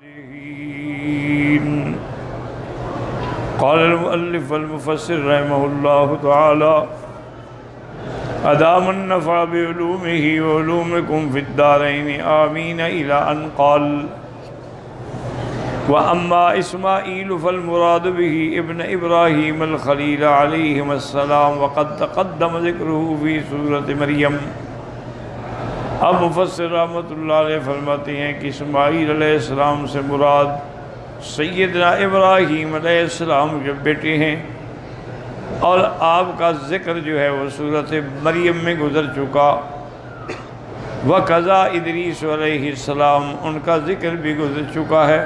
الصالحين. قال المؤلف والمفسر رحمه الله تعالى: أدام النفع بعلومه وعلومكم في الدارين آمين، إلى أن قال: وأما إسماعيل فالمراد به ابن إبراهيم الخليل عليهما السلام، وقد تقدم ذكره في سورة مریم. اب مفسر رحمۃ اللہ علیہ فرماتے ہیں کہ اسماعیل علیہ السلام سے مراد سیدنا ابراہیم علیہ السلام کے بیٹے ہیں، اور آپ کا ذکر جو ہے وہ سورۃ مریم میں گزر چکا. وَقَضَى ادریس علیہ السلام، ان کا ذکر بھی گزر چکا ہے.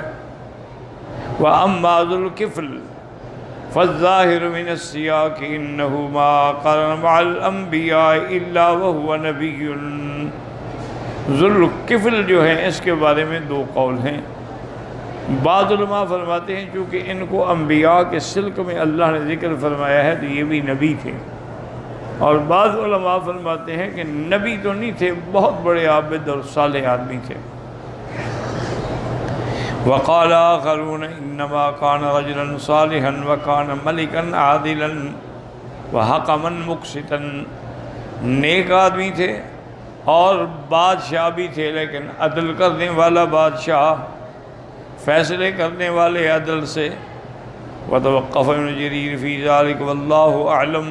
وَأَمَّا ذُو الْكِفْلِ فَالظَّاهِرُ مِنَ السِّيَاقِ إِنَّهُ مَا قَرَنَ مَعَ الْأَنْبِيَاءِ إِلَّا وَهُوَ نَبِيٌّ. ذُو الْكِفْلِ جو ہے اس کے بارے میں دو قول ہیں. بعض علماء فرماتے ہیں چونکہ ان کو انبیاء کے سلک میں اللہ نے ذکر فرمایا ہے تو یہ بھی نبی تھے، اور بعض علماء فرماتے ہیں کہ نبی تو نہیں تھے، بہت بڑے عابد اور صالح آدمی تھے. وقال آخرون انما كان رجلا صالحا وكان ملكا عادلا وحكما مقسطا. نیک آدمی تھے اور بادشاہ بھی تھے، لیکن عدل کرنے والا بادشاہ، فیصلے کرنے والے عدل سے. وتوقف ابن جریر فی ذلک واللہ اعلم.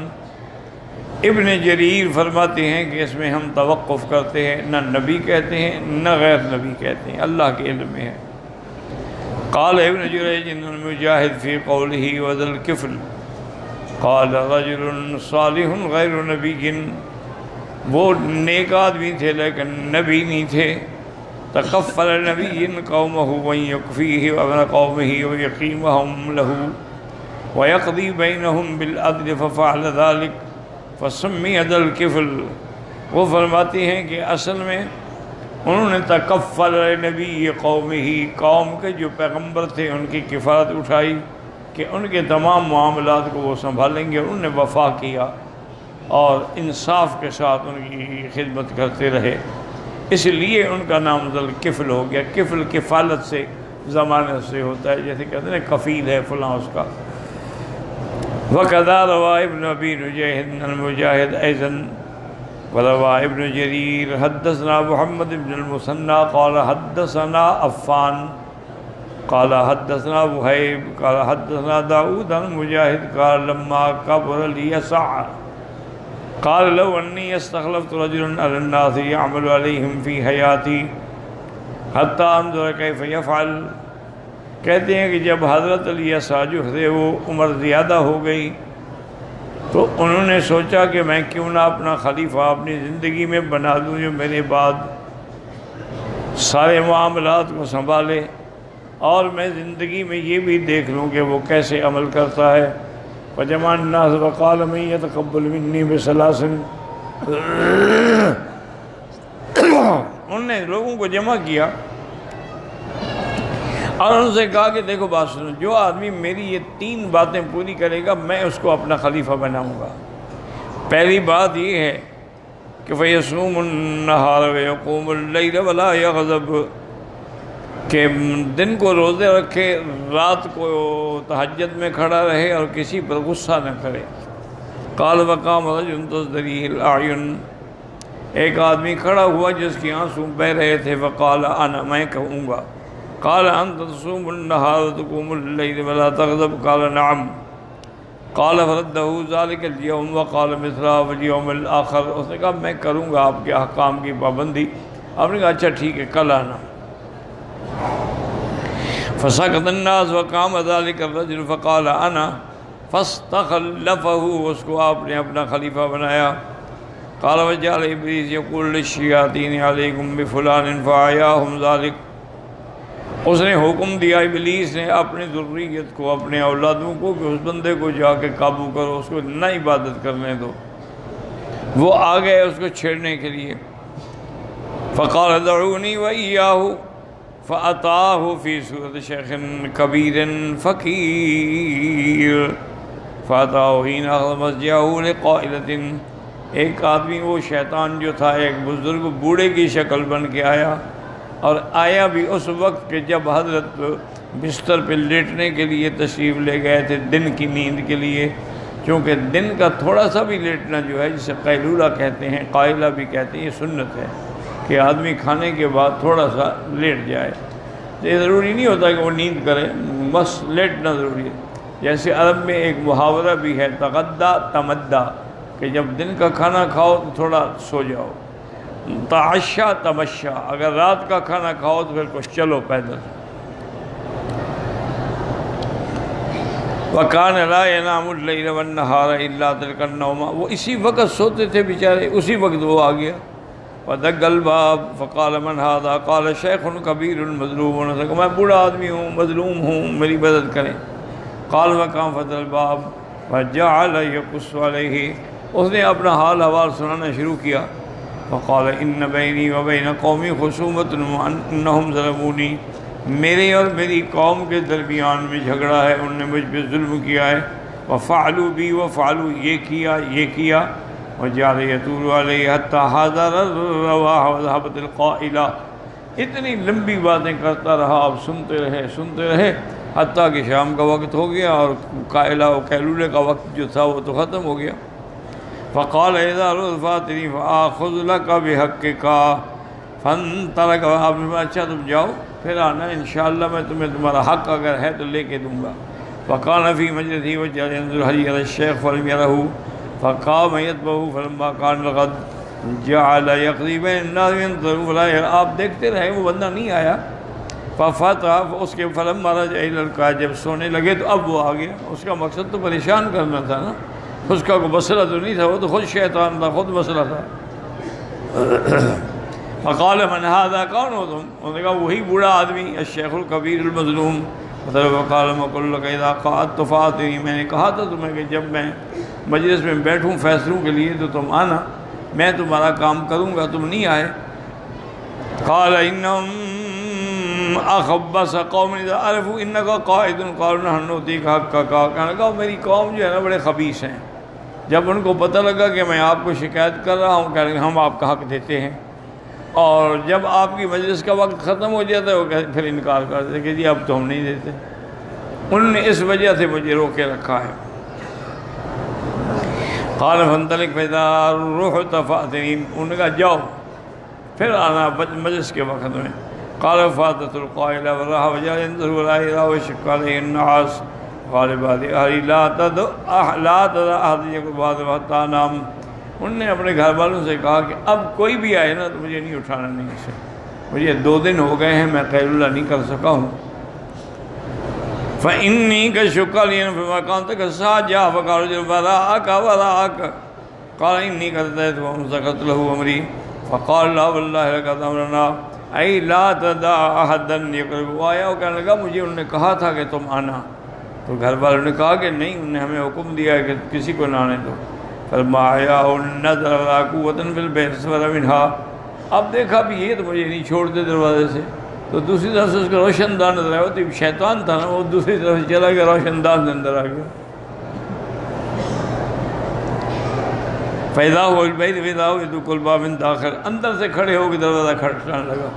ابن جریر فرماتے ہیں کہ اس میں ہم توقف کرتے ہیں، نہ نبی کہتے ہیں نہ غیر نبی کہتے ہیں، اللہ کے علم میں ہے. قال ابن جریج المجاہد فی قولہ وذو الکفل قال رجل صالح غیر نبی. وہ نیک آدمی تھے لیکن نبی نہیں تھے. تکفل نبی قومہ ویکفیہ وابن قومہ ویقیمہم لہ ویقضی بینہم بالعدل ففعل ذلک فسمی ذو الکفل. وہ فرماتے ہیں کہ اصل میں انہوں نے تکفل نبی قوم ہی، قوم کے جو پیغمبر تھے ان کی کفالت اٹھائی کہ ان کے تمام معاملات کو وہ سنبھالیں گے. انہوں نے وفا کیا اور انصاف کے ساتھ ان کی خدمت کرتے رہے، اس لیے ان کا نام ذو الکفل ہو گیا. کفل کفالت سے زمانے سے ہوتا ہے، جیسے کہتے ہیں کفیل ہے فلاں اس کا. وَكَذَا رَوَى ابن ابی نجیح المجاہد ایضاً وروى ابن جریر حدثنا محمد بن المثنى قال حدثنا عفان قال حدثنا وہیب قال حدثنا داؤد عن مجاہد قال لما كبر اليسع قال لو انی استخلفت رجلا على الناس يعمل عليهم في حياتي حتى انظر كيف يفعل. کہتے ہیں کہ جب حضرت الیسع جو تھے وہ عمر زیادہ ہو گئی تو انہوں نے سوچا کہ میں کیوں نہ اپنا خلیفہ اپنی زندگی میں بنا دوں جو میرے بعد سارے معاملات کو سنبھالے، اور میں زندگی میں یہ بھی دیکھ لوں کہ وہ کیسے عمل کرتا ہے. فجمع الناس وقال من يتقبل مني بثلاث. انہوں نے لوگوں کو جمع کیا اور ان سے کہا کہ دیکھو بات سنو، جو آدمی میری یہ 3 باتیں پوری کرے گا میں اس کو اپنا خلیفہ بناؤں گا. پہلی بات یہ ہے کہ فَيَصُومُ النَّهَارَ وَيَقُومُ اللَّيْلَ وَلَا يَغْضَبُ، کہ دن کو روزے رکھے، رات کو تہجد میں کھڑا رہے اور کسی پر غصہ نہ کرے. قال وقام رجل تزدریہ الأعین، ایک آدمی کھڑا ہوا جس کی آنسو بہہ رہے تھے. فقال انا، میں کہوں گا. قال انت تصوم النهار وتقوم الليل ولا تغضب قال نعم. قال فرده ذلك اليوم وقال مثله في اليوم الآخر. اس نے کہا میں کروں گا آپ کے احکام کی پابندی. آپ نے کہا اچھا ٹھیک ہے کل آنا. فسكت الناس وقام ذلك الرجل فقال انا فاستخلفه، اس کو آپ نے اپنا خلیفہ بنایا. قال وجعل ابلیس يقول للشياطين عليكم بفلان فعياهم ذلك. اس نے حکم دیا ابلیس نے اپنی ذریت کو، اپنے اولادوں کو کہ اس بندے کو جا کے قابو کرو، اس کو نہ عبادت کرنے دو. وہ آ گئے اس کو چھیڑنے کے لیے. فقال دعونی وإیاہ فأتاه فی صورت شیخ کبیر فقیر فأتاه حین أخذ مضجعه لقائلة. ایک آدمی وہ شیطان جو تھا ایک بزرگ بوڑھے کی شکل بن کے آیا اور آیا بھی اس وقت کہ جب حضرت بستر پہ لیٹنے کے لیے تشریف لے گئے تھے دن کی نیند کے لیے، چونکہ دن کا تھوڑا سا بھی لیٹنا جو ہے جسے قیلولہ کہتے ہیں، قائلہ بھی کہتے ہیں، یہ سنت ہے کہ آدمی کھانے کے بعد تھوڑا سا لیٹ جائے۔ یہ ضروری نہیں ہوتا کہ وہ نیند کرے، بس لیٹنا ضروری ہے۔ جیسے عرب میں ایک محاورہ بھی ہے تغدا تمدا، کہ جب دن کا کھانا کھاؤ تو تھوڑا سو جاؤ، تعشا تمشا، اگر رات کا کھانا کھاؤ تو پھر کچھ چلو پیدل۔ وَكَانَ لَا يَنَامُ اللَّيْلَ وَالنَّهَارَ إِلَّا تِلْكَ النَّوْمَ، وہ اسی وقت سوتے تھے بیچارے، اسی وقت وہ آ گیا۔ وَدَقَّ الْبَابَ فَقَالَ مَنْ هَذَا قَالَ شَيْخٌ كَبِيرٌ مَظْلُومٌ، میں بوڑھا آدمی ہوں، مظلوم ہوں، میری مدد کریں۔ قال وَكَانَ فَتَحَ الْبَابَ فَجَعَلَ يَقُصُّ عَلَيْهِ، اس نے اپنا حال حوال سنانا شروع کیا۔ فقال ان بینی و بین قومی خصومت انہم ظلمونی، میرے اور میری قوم کے درمیان میں جھگڑا ہے، انہوں نے مجھ پہ ظلم کیا ہے۔ وفعلوا بی وفعلوا، یہ کیا وجعل یطول علیہ حتی حاضر الرواح وذهبت القائلہ، اتنی لمبی باتیں کرتا رہا، اب سنتے رہے حتیٰ کہ شام کا وقت ہو گیا اور قائلہ و قیلولے کا وقت جو تھا وہ تو ختم ہو گیا۔ فقال اذا رضفاتنی فآخذ لک بحقک فانطلق، آپ نے کہا اچھا تم جاؤ پھر آنا انشاءاللہ میں تمہیں تمہارا حق اگر ہے تو لے کے دوں گا۔ فقال فی مجلسی وجعل ينظر هل يرى الشیخ فلم يره فقام يتبعه فلما كان الغد جعل يقضي بين الناس ينظر فلا يرى، آپ دیکھتے رہے وہ بندہ نہیں آیا۔ ففتح، اس کے فلما رجع الى القاع، جب سونے لگے تو اب وہ آ گیا۔ اس کا مقصد تو پریشان کرنا تھا نا، اس کا کوئی مسئلہ تو نہیں تھا، وہ تو خود شیطان تھا، خود مسئلہ تھا۔ فقال من هذا، کون ہو تم؟ انہوں نے کہا وہی بوڑھا آدمی الشیخ الکبیر المظلوم۔ فقال مقل لك اذا قعدت فاتنی، میں نے کہا تھا تمہیں کہ جب میں مجلس میں بیٹھوں فیصلوں کے لیے تو تم آنا، میں تمہارا کام کروں گا، تم نہیں آئے۔ قال انہم اخبث قوم اذا عرفوا انك قائد قالوا نحن نؤتيك حقك، کہنے لگا میری قوم جو ہے نا بڑے خبیث ہیں، جب ان کو پتہ لگا کہ میں آپ کو شکایت کر رہا ہوں، کہنے لگے ہم آپ کا حق دیتے ہیں، اور جب آپ کی مجلس کا وقت ختم ہو جاتا ہے وہ پھر انکار کر دیتے کہ جی اب تو ہم نہیں دیتے۔ انہوں نے اس وجہ سے مجھے روکے رکھا ہے۔ قال فانطلق فاذا رحت فاتنی، انہوں نے کہا جاؤ پھر آنا مجلس کے وقت میں۔ قال فاتت القائلہ وراح وجعل ينظر ولا يرى وشق عليه النعاس قال بعد اهلي لا تدع احد يقبض حتى انام، انہوں نے اپنے گھر والوں سے کہا کہ اب کوئی بھی آئے نا تو مجھے نہیں اٹھانا، نہیں سے مجھے 2 دن ہو گئے ہیں میں قیلولہ نہیں کر سکا ہوں۔ فإني كشق لي فما كنت ساجا فقال رجل وراءك قال إني قد أتيت وأمسكت له أمري فقال لا والله لقد أمرنا أي لا تدع أحدا يقرب، آیا وہ کہنے لگا مجھے انہوں نے کہا تھا کہ تم آنا، تو گھر والوں نے کہا کہ نہیں، انہوں نے ہمیں حکم دیا ہے کہ کسی کو نہ آنے دو۔ فرمایا نظر قوۃ فی البیت اسفر منها، اب دیکھا بھی یہ تو مجھے نہیں چھوڑتے دروازے سے، تو دوسری طرف سے اس کا روشن دان نظر آیا، وہ تو شیطان تھا نا، وہ دوسری طرف سے چلا گیا، روشن دان سے اندر آ گیا۔ فیضا ہو البیت فیضا ہو یدق الباب من داخل، اندر سے کھڑے ہو کے دروازہ کھٹکھٹانے لگا۔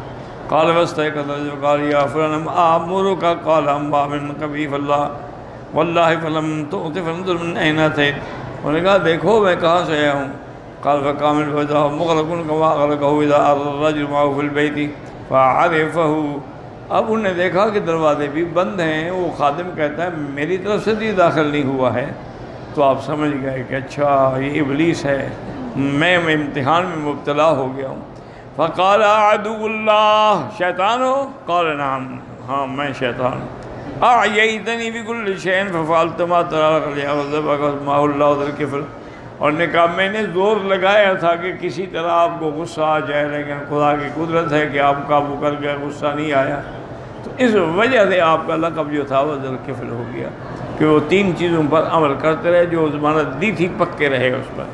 قال واستيقظ قال يا فلان آمرك قال أما من خبيث الله والله فلم تؤت فانظر من أين أتيت، انہوں نے کہا دیکھو میں کہاں سے آیا ہوں۔ قال فقام الفجر مغلق كما أغلقه إذا الرجل معه في البيت فعرفه، اب انہوں نے دیکھا کہ دروازے بھی بند ہیں، وہ خادم کہتا ہے میری طرف سے بھی داخل نہیں ہوا ہے، تو آپ سمجھ گئے کہ اچھا یہ ابلیس ہے، میں امتحان میں مبتلا ہو گیا ہوں۔ فقال عدو اللہ، شیطان ہو؟ قال نعم، ہاں میں شیطان ہوں۔ اعییتنی بکل شیء ففعلت ما ترى لأعذبك ما اللہ ذو الکفر، اور نے کہا میں نے زور لگایا تھا کہ کسی طرح آپ کو غصہ آ جائے، لیکن خدا کی قدرت ہے کہ آپ قابو کر گئے، غصہ نہیں آیا، تو اس وجہ سے آپ کا لقب جو تھا وہ ذو الکفر ہو گیا، کہ وہ 3 چیزوں پر عمل کرتے رہے جو ضمانت دی تھی پکے رہے اس پر۔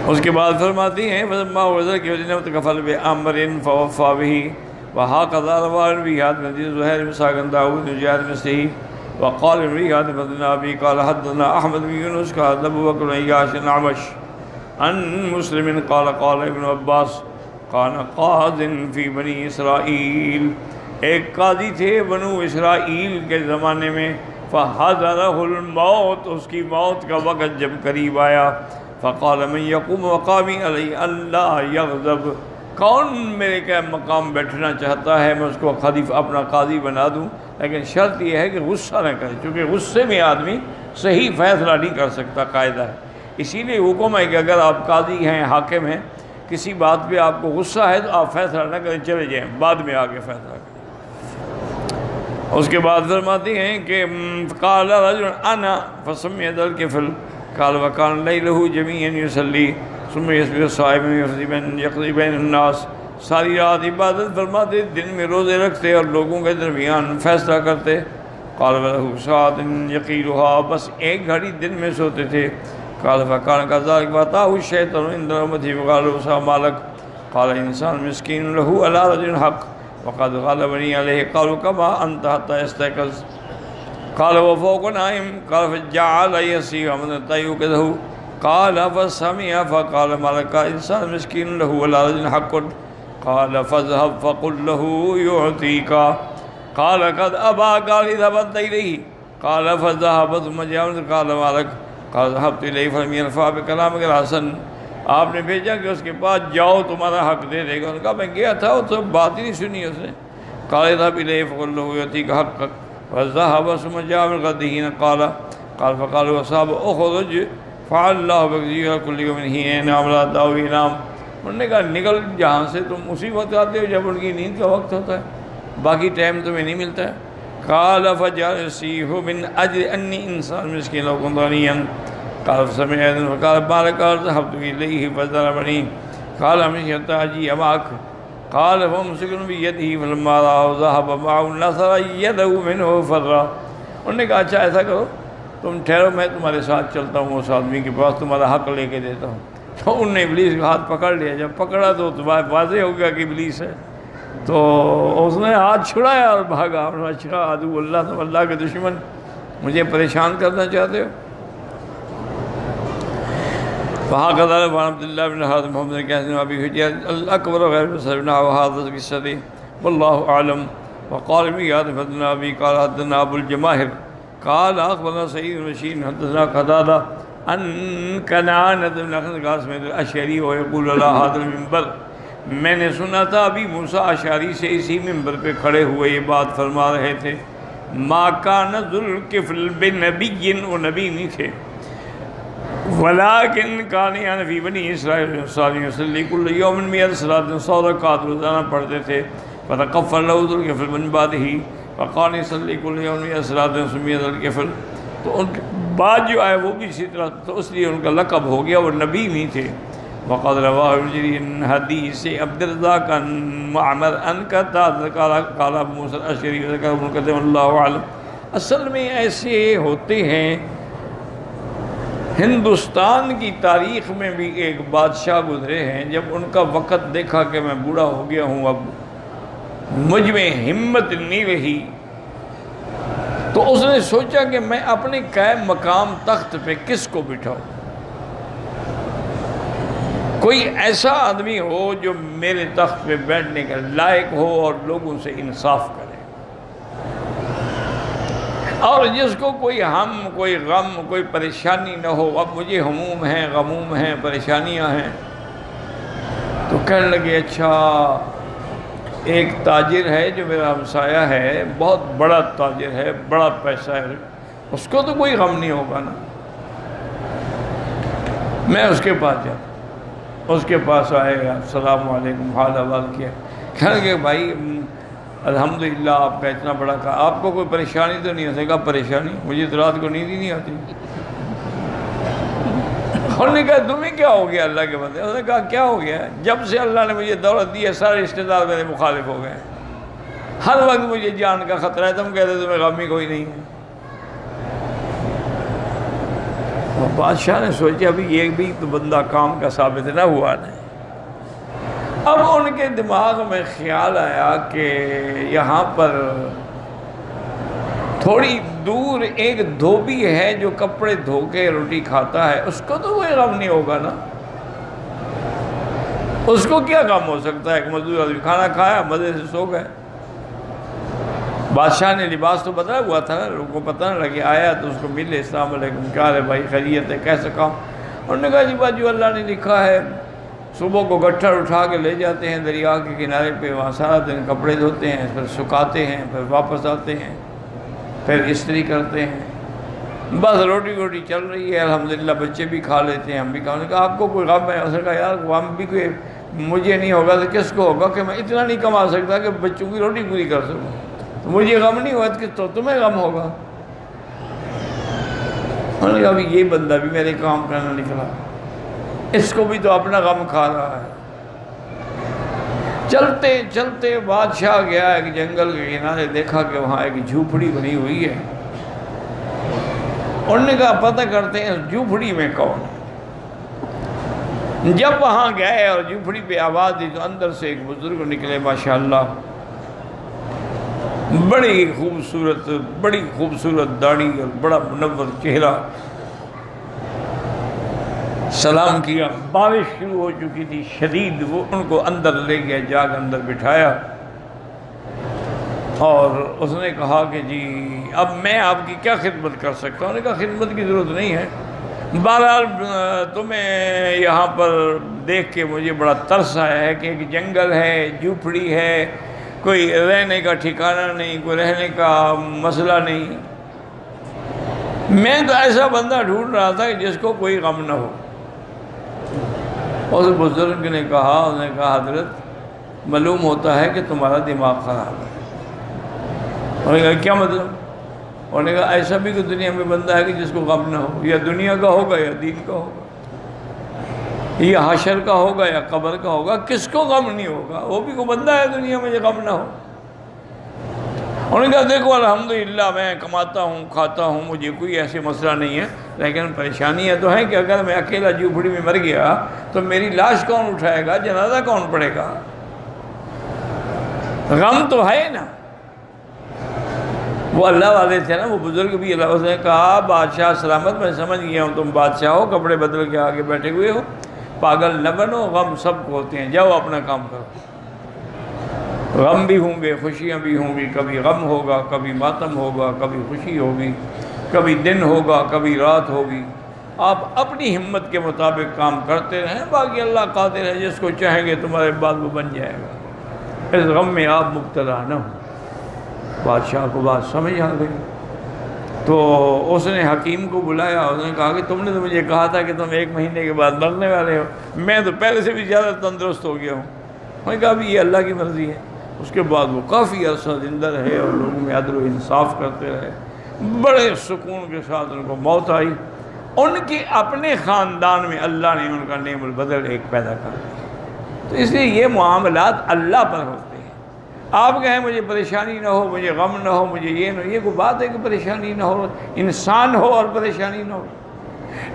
اس کے بعد فرماتی ہیں فَلَمَّا وَزَرَ کہ وَجِنَا مُتَكَفَلْ بِأَمْرٍ فَوَفَّى بِهِ وَهَكَذَا رواه بِهَادِ بن زهير بن ساكن داود بن جاد مثله وقال بِهَادِ بن أبي قال حدثنا أحمد بن يونس قال أبو بكر بن عياش الأعمش عن مسلم قال قال ابن عباس کان قاض فی بنی اسرائیل، ایک قاضی تھے بنو اسرائیل کے زمانے میں، فحضرہ الموت، اس کی موت کا وقت جب قریب آیا، فقال من یقوم مقامی علی اللہ یغضب، کون میرے کا مقام بیٹھنا چاہتا ہے میں اس کو خلیفہ اپنا قاضی بنا دوں، لیکن شرط یہ ہے کہ غصہ نہ کرے، چونکہ غصے میں آدمی صحیح فیصلہ نہیں کر سکتا، قاعدہ ہے۔ اسی لیے حکم ہے کہ اگر آپ قاضی ہیں، حاکم ہیں، کسی بات پہ آپ کو غصہ ہے تو آپ فیصلہ نہ کریں، چلے جائیں، بعد میں آگے فیصلہ کریں۔ اس کے بعد فرماتے ہیں کہ قال رجل انا فسمع الكفل قال وكان ليله جميعا يصلي ثم يصبح صائما يقضي بين الناس، ساری رات عبادت فرماتے، دن میں روزے رکھتے اور لوگوں کے درمیان فیصلہ کرتے۔ قال وله ساعة يقيلها، بس ایک گھڑی دن میں سوتے تھے۔ قال فكان كذلك فأتاه الشيطان عند رحمته فقال له ما لك، قال انسان مسكين له على رجل حق وقد غلبني عليه، قالوا كما أنت حتى يستيقظ، قال وفوق نائم، قال فجعل يسير من يوقظه، قال فسمع فقال ما لك انسان مسكين له على رجل حق، قال فاذهب فقل له يعطيك، قال قد أبى، قال اذهب أنت إليه، قال فذهب ثم جاء قال ما لك، قال ذهبت إليه فلم ينفع بكلامك الحسن، آپ نے بھیجا کہ اس کے پاس جاؤ تمہارا حق دے دے گا، انہوں نے کہا میں گیا تھا وہ تو بات ہی نہیں سنی اس نے، قال اذهب إليه فقل له يعطيك حقك، فذهب ثم جاء من غده قال فقال وصاب اخرج فعل الله بك كل يوم حين عمل داو انعام، انہوں نے کہا نکل جہاں سے، تم اسی وقت آتے ہو جب ان کی نیند کا وقت ہوتا ہے، باقی ٹائم تمہیں نہیں ملتا ہے۔ قال فجعل يسيح من اجل اني انسان مسكين لو كنت غنيا، قال فسمع اذن فقال بارك ذهبت اليه فضربني، قال مشيت اجي معك، قال فمسك بيده فلما راه ذهب معه نصر يده منه فرا، انہوں نے کہا اچھا ایسا کرو تم ٹھہرو میں تمہارے ساتھ چلتا ہوں اس آدمی کے پاس، تمہارا حق لے کے دیتا ہوں۔ تو انہوں نے ابلیس کا ہاتھ پکڑ لیا، جب پکڑا تو واضح ہو گیا کہ ابلیس ہے، تو اس نے ہاتھ چھڑایا اور بھاگا، اچھا عدو اللہ، تم اللہ کے دشمن، مجھے پریشان کرنا چاہتے ہو۔ وهكذا عن عبد الله بن حاتم محمد بن قاسم ابي حجاج الاكبر غير مسلمنا وهذا قصته والله اعلم۔ وقال ابن ياد حدثنا ابي قال حدثنا ابو الجماهر قال اخبرنا سعيد بن بشير حدثنا قتادة عن كنعانة بن قاسم الاشعري ويقول على هذا المنبر، میں نے سنا تھا ابھی موسیٰ اشعری سے اسی منبر پہ کھڑے ہوئے یہ بات فرما رہے تھے، ما كان ذو الكفل بنبي، وہ نبی نہیں تھے، ولیکن کانی یعنی فی بنی اسرائیل صلی یصلی کل یوم 100 صلاۃ، 100 رکعات روزانہ پڑھتے تھے، فتکفر له ذو الکفل من بعدہ، فقال یصلی کل یوم 100 صلاۃ سمی ذو الکفل، تو ان کے بعد جو آئے وہ بھی اسی طرح، تو اس لیے ان کا لقب ہو گیا، وہ نبی نہیں تھے۔ وقد رواہ الجری حدیث عبد الرزاق عن معمر ان قتادہ قال ابو موسیٰ الاشعری ذکر ابن کثیر اللہ اعلم۔ اصل میں ایسے ہوتے ہیں، ہندوستان کی تاریخ میں بھی ایک بادشاہ گزرے ہیں، جب ان کا وقت دیکھا کہ میں بوڑھا ہو گیا ہوں، اب مجھ میں ہمت نہیں رہی، تو اس نے سوچا کہ میں اپنے قائم مقام تخت پہ کس کو بٹھاؤں، کوئی ایسا آدمی ہو جو میرے تخت پہ بیٹھنے کے لائق ہو اور لوگوں سے انصاف کرے، اور جس کو کوئی ہم، کوئی غم، کوئی پریشانی نہ ہو۔ اب مجھے ہموم ہیں، غموم ہیں، پریشانیاں ہیں، تو کہنے لگے اچھا ایک تاجر ہے جو میرا ہمسایہ ہے، بہت بڑا تاجر ہے، بڑا پیسہ ہے، اس کو تو کوئی غم نہیں ہوگا نا، میں اس کے پاس جاتا، اس کے پاس آئے گا، السلام علیکم، حال احوال کیا، کہنے لگے بھائی الحمدللہ آپ کا اتنا بڑا کہا، آپ کو کوئی پریشانی تو نہیں ہوتی؟ کہا پریشانی؟ مجھے تو رات کو نیند ہی نہیں آتی۔ انہوں نے کہا تمہیں کیا ہو گیا اللہ کے بندے؟ انہوں نے کہا کیا ہو گیا؟ جب سے اللہ نے مجھے دولت دی ہے سارے رشتہ دار میرے مخالف ہو گئے، ہر وقت مجھے جان کا خطرہ ہے، تم کہتے تمہیں غم ہی کوئی نہیں ہے۔ بادشاہ نے سوچا ابھی یہ بھی تو بندہ کام کا ثابت نہ ہوا نہیں۔ اب ان کے دماغ میں خیال آیا کہ یہاں پر تھوڑی دور ایک دھوبی ہے جو کپڑے دھو کے روٹی کھاتا ہے، اس کو تو کوئی غم نہیں ہوگا نا۔ اس کو کیا کام ہو سکتا ہے کہ مزدور آدمی کھانا کھایا مزے سے سو گئے. بادشاہ نے لباس تو بتایا ہوا تھا نا، لوگوں کو پتہ نہ لگے. آیا تو اس کو ملے، السلام علیکم، کیا ہے بھائی خیریت ہے، کیسا کام؟ انہوں نے کہا جی بات جو اللہ نے لکھا ہے، صبح کو گٹھر اٹھا کے لے جاتے ہیں دریا کے کنارے پہ، وہاں سارا دن کپڑے دھوتے ہیں، پھر سکھاتے ہیں، پھر واپس آتے ہیں، پھر استری کرتے ہیں، بس روٹی روٹی چل رہی ہے الحمدللہ، بچے بھی کھا لیتے ہیں، ہم بھی کھا. انہوں نے کہا آپ کو کوئی غم ہے؟ اس نے کہا یار غم بھی کوئی مجھے نہیں ہوگا تو کس کو ہوگا کہ میں اتنا نہیں کما سکتا کہ بچوں کی روٹی پوری کر سکوں. تو مجھے غم نہیں ہوا تو تمہیں غم ہوگا. انہوں نے کہا ابھی یہ بندہ بھی میرے کام کرنا نکلا، اس کو بھی تو اپنا غم کھا رہا ہے. چلتے چلتے بادشاہ گیا ایک جنگل کے کنارے، دیکھا کہ وہاں ایک جھوپڑی بنی ہوئی ہے. انہوں نے کہا پتہ کرتے ہیں اس جھوپڑی میں کون ہے. جب وہاں گئے اور جھوپڑی پہ آواز دی تو اندر سے ایک بزرگ نکلے، ماشاءاللہ بڑی خوبصورت داڑھی اور بڑا منور چہرہ. سلام کیا. بارش شروع ہو چکی تھی شدید، وہ ان کو اندر لے گیا، جا کے اندر بٹھایا اور اس نے کہا کہ جی اب میں آپ کی کیا خدمت کر سکتا ہوں؟ انہوں نے کہا خدمت کی ضرورت نہیں ہے، بہرحال تمہیں یہاں پر دیکھ کے مجھے بڑا ترس آیا ہے کہ ایک جنگل ہے، جھوپڑی ہے، کوئی رہنے کا ٹھکانہ نہیں، کوئی رہنے کا مسئلہ نہیں. میں تو ایسا بندہ ڈھونڈ رہا تھا کہ جس کو کوئی غم نہ ہو. اس بزرگ نے کہا حضرت معلوم ہوتا ہے کہ تمہارا دماغ خراب ہے. انہوں نے کہا کیا مطلب؟ انہوں نے کہا ایسا بھی کہ دنیا میں بندہ ہے کہ جس کو غم نہ ہو، یا دنیا کا ہوگا یا دین کا ہوگا، یا حشر کا ہوگا یا قبر کا ہوگا، کس کو غم نہیں ہوگا؟ وہ بھی کوئی بندہ ہے دنیا میں جو غم نہ ہو. انہوں نے کہا دیکھو الحمدللہ میں کماتا ہوں کھاتا ہوں، مجھے کوئی ایسے مسئلہ نہیں ہے، لیکن پریشانیاں تو ہیں کہ اگر میں اکیلا جھوپڑی میں مر گیا تو میری لاش کون اٹھائے گا، جنازہ کون پڑھے گا؟ غم تو ہے نا. وہ اللہ والے تھے نا، وہ بزرگ بھی اللہ والے. کہا بادشاہ سلامت، میں سمجھ گیا ہوں تم بادشاہ ہو، کپڑے بدل کے آگے بیٹھے ہوئے ہو، پاگل نہ بنو، غم سب کو ہوتے ہیں، جاؤ اپنا کام کرو. غم بھی ہوں گے، خوشیاں بھی ہوں گی، کبھی غم ہوگا، کبھی ماتم ہوگا، کبھی خوشی ہوگی، کبھی دن ہوگا، کبھی رات ہوگی. آپ اپنی ہمت کے مطابق کام کرتے رہیں، باقی اللہ قادر ہے، جس کو چاہیں گے تمہارے بعد وہ بن جائے گا. اس غم میں آپ مبتلا نہ ہوں. بادشاہ کو بات سمجھ آ گئی تو اس نے حکیم کو بلایا. اس نے کہا کہ تم نے تو مجھے کہا تھا کہ تم 1 مہینے کے بعد مرنے والے ہو، میں تو پہلے سے بھی زیادہ تندرست ہو گیا ہوں. میں نے کہا ابھی یہ اللہ کی مرضی ہے. اس کے بعد وہ کافی عرصہ زندہ رہے اور لوگوں میں عدل و انصاف کرتے رہے. بڑے سکون کے ساتھ ان کو موت آئی. ان کے اپنے خاندان میں اللہ نے ان کا نعم البدل ایک پیدا کر دیا. تو اس لیے یہ معاملات اللہ پر ہوتے ہیں. آپ کہیں مجھے پریشانی نہ ہو، مجھے غم نہ ہو، مجھے یہ نہ ہو، یہ کوئی بات ہے کہ پریشانی نہ ہو؟ انسان ہو اور پریشانی نہ ہو،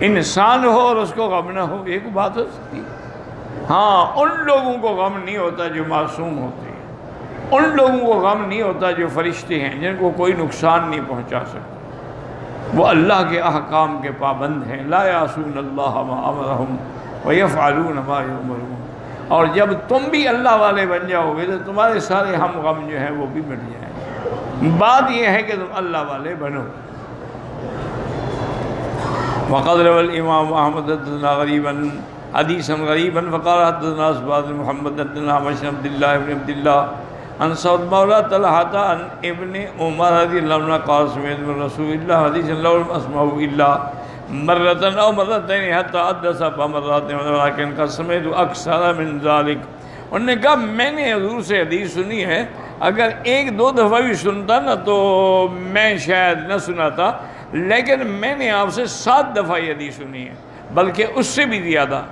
انسان ہو اور اس کو غم نہ ہو، یہ کوئی بات ہو سکتی ہے؟ ہاں ان لوگوں کو غم نہیں ہوتا جو معصوم ہوتے ہیں، ان لوگوں کو غم نہیں ہوتا جو فرشتے ہیں، جن کو کوئی نقصان نہیں پہنچا سکتا. وہ اللہ کے احکام کے پابند ہیں. لا یعصون اللہ ما امرہم ویفعلون ما یؤمرون. اور جب تم بھی اللہ والے بن جاؤ گے تو تمہارے سارے ہم غم جو ہیں وہ بھی مٹ جائیں گے. بات یہ ہے کہ تم اللہ والے بنو. وقد روى الامام احمد حدثنا غریبا حدیثا غریبا فقال حدثنا اسباد محمد حدثنا عمش عبد الله بن عبد الله عن سعد مولى طلحة عن ابن عمر رضی اللہ عنہ قال سمعت من رسول اللہ حدیثا لا اسمعه الا مرتن او مرتين حتى حدث بمرات ولكن قد سمعت اکثر من ذلك. انہوں نے کہا میں نے حضور سے حدیث سنی ہے، اگر 1-2 دفعہ بھی سنتا نا تو میں شاید نہ سناتا، لیکن میں نے آپ سے 7 دفعہ یہ حدیث سنی ہے، بلکہ اس سے بھی زیادہ.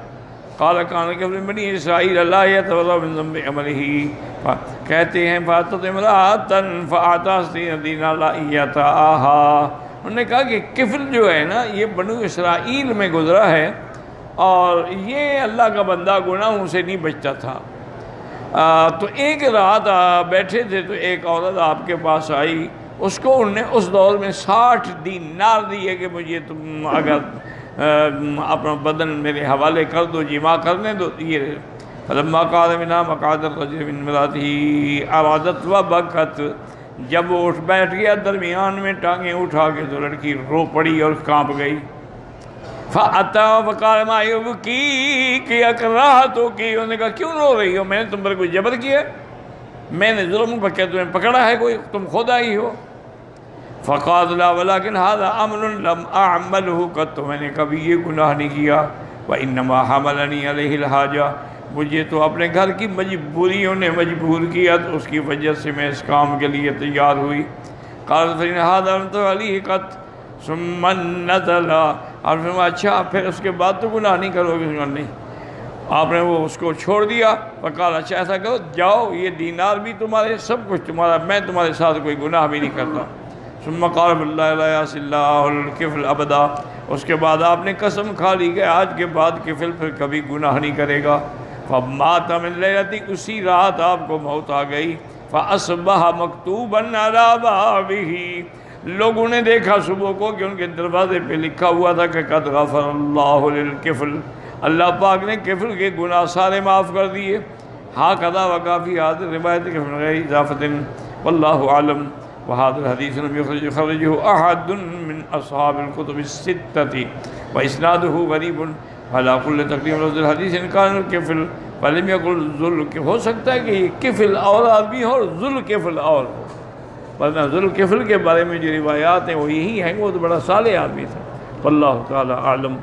قال کان کہ بنی اسرائیل لا يتوضا من ذنب عمله، کہتے ہیں فاتت امرأة فاعطت دینار لا یتاہا. انہوں نے کہا کہ کفل جو ہے نا یہ بنو اسرائیل میں گزرا ہے اور یہ اللہ کا بندہ گناہوں سے نہیں بچتا تھا. تو ایک رات بیٹھے تھے تو ایک عورت آپ کے پاس آئی، اس کو انہوں نے اس دور میں 60 دینار دیے کہ مجھے تم اگر اپنا بدن میرے حوالے کر دو، جمع کرنے دو. یہ فلما قال منها مقعد الرجل من امرأته ارادت وبكت، جب وہ اٹھ بیٹھ گیا درمیان میں ٹانگیں اٹھا کے تو لڑکی رو پڑی اور کانپ گئی. فَأَتَى فَقَالَ مَا يُبْكِيكِ أَكْرَهْتُكِ، انہوں نے کہا کیوں رو رہی ہو، میں نے تم پر کوئی جبر کیا، میں نے ظلم پر کیا تمہیں پکڑا ہے کوئی، تم خود آئی ہو. فقال لا ولكن هذا امر لم اعمله قط، میں نے کبھی یہ گناہ نہیں کیا. وانما حملني عليه الحاجہ، مجھے تو اپنے گھر کی مجبوریوں نے مجبور کیا، تو اس کی وجہ سے میں اس کام کے لیے تیار ہوئی. قال فإن هذا لم عليه قط ثم نزل، اور فرمایا اچھا پھر اس کے بعد تو گناہ نہیں کرو گے. نہیں، آپ نے وہ اس کو چھوڑ دیا. فقال اچھا ایسا کرو، جاؤ یہ دینار بھی تمہارے، سب کچھ تمہارا، میں تمہارے ساتھ کوئی گناہ بھی نہیں کرتا. ثم قال بالله لا يعصي الله الكفل ابدا، اس کے بعد آپ نے قسم کھا لی کہ آج کے بعد کفل پھر کبھی گناہ نہیں کرے گا. فمات من لیلتی، اسی رات آپ کو موت آ گئی. فاصبح مکتوبا علی بابہ، لوگوں نے دیکھا صبح کو کہ ان کے دروازے پہ لکھا ہوا تھا کہ قد غفر اللہ للکفل، اللہ پاک نے کفل کے گناہ سارے معاف کر دیے. ہاں قضا وقافی حاضر روایت کے غیر اضافت واللہ عالم. وهذا الحديث لم يخرجه أحد من أصحاب الكتب الستة وإسناده غريب. على كل تقديم لفظ الحديث إن كان الكفل فلم يقل ذل الكفل، ہو سکتا ہے کہ کفل اور آدمی ہو اور ذل کفل اور ہو، ورنہ ذل کفل کے بارے میں جو روایات ہیں وہ یہی ہیں، وہ تو بڑا صالح آدمی تھا. واللہ تعالی اعلم.